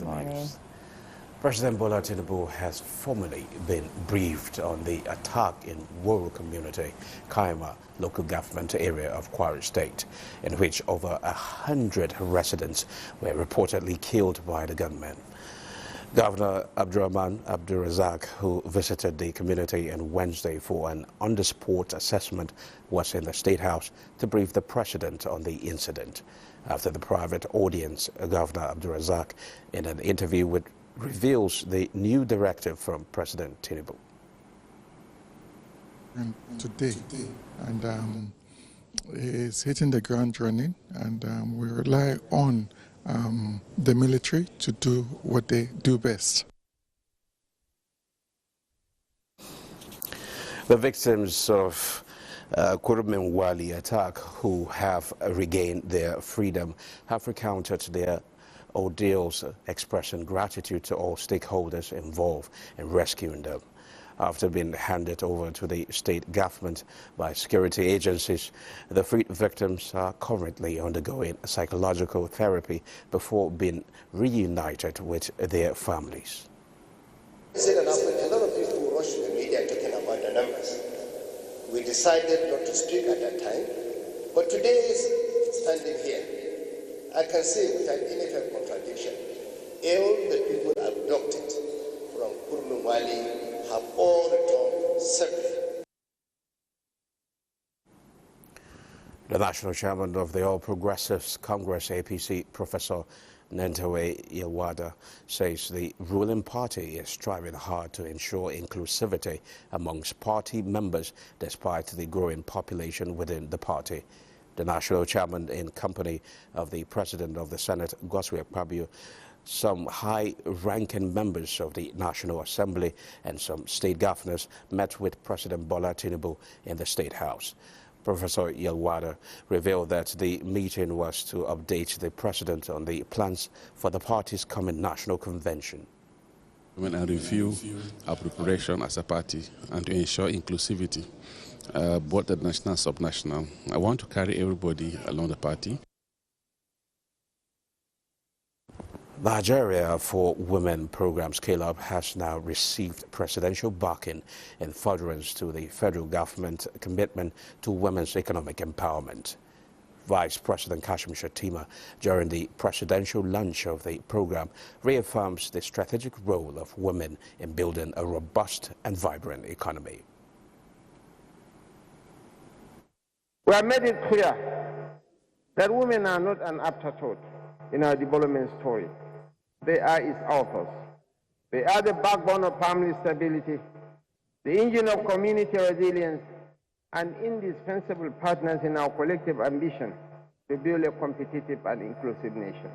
News. President Bola Tinubu has formally been briefed on the attack in rural community, Kaima local government area of Kwara State, in which over 100 residents were reportedly killed by the gunmen. Governor Abdurrahman Abdulrazak, who visited the community on Wednesday for an on-the-spot assessment, was in the State House to brief the president on the incident. After the private audience, Governor Abdulrazak, in an interview reveals the new directive from President Tinubu. And today, is hitting the ground running, and we rely on the military to do what they do best. The victims of Kurumimwali attack, who have regained their freedom, have recounted their ordeals, expressing gratitude to all stakeholders involved in rescuing them. After being handed over to the state government by security agencies, the freed victims are currently undergoing psychological therapy before being reunited with their families. A lot of people rush the media talking about the numbers. We decided not to speak at that time, but today, standing here, I can say without any contradiction, all the people abducted from Kurumimwali have all returned safely. The national chairman of the All Progressives Congress, APC, Professor NTA Yelwada, says the ruling party is striving hard to ensure inclusivity amongst party members despite the growing population within the party. The national chairman, in company of the president of the Senate, Godswill Akpabio, some high-ranking members of the National Assembly and some state governors met with President Bola Tinubu in the State House. Professor Yelwada revealed that the meeting was to update the president on the plans for the party's coming national convention. When I review our preparation as a party and to ensure inclusivity, both the national and subnational, I want to carry everybody along the party. Nigeria for Women program scale-up has now received presidential backing in furtherance to the federal government commitment to women's economic empowerment. Vice President Kashim Shettima, during the presidential launch of the program, reaffirms the strategic role of women in building a robust and vibrant economy. We have made it clear that women are not an afterthought in our development story. They are its authors. They are the backbone of family stability, the engine of community resilience, and indispensable partners in our collective ambition to build a competitive and inclusive nation.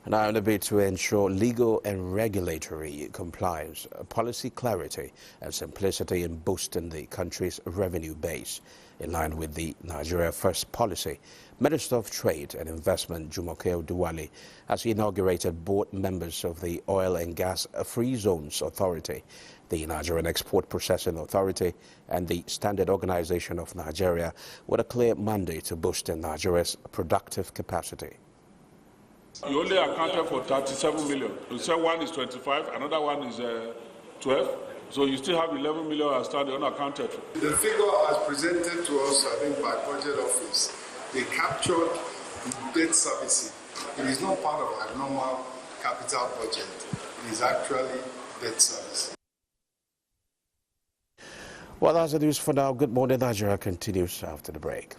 Now, in a bid to ensure legal and regulatory compliance, policy clarity and simplicity in boosting the country's revenue base, in line with the Nigeria First policy, Minister of Trade and Investment Jumoke Oduwale has inaugurated board members of the Oil and Gas Free Zones Authority, the Nigerian Export Processing Authority, and the Standard Organization of Nigeria, with a clear mandate to boost Nigeria's productive capacity. You only accounted for 37 million. You said one is 25, another one is 12. So you still have 11 million outstanding unaccounted for. The figure as presented to us, I think, by Budget Office, they captured debt servicing. It is not part of our normal capital budget. It is actually debt service. Well, that's the news for now. Good Morning Nigeria continues after the break.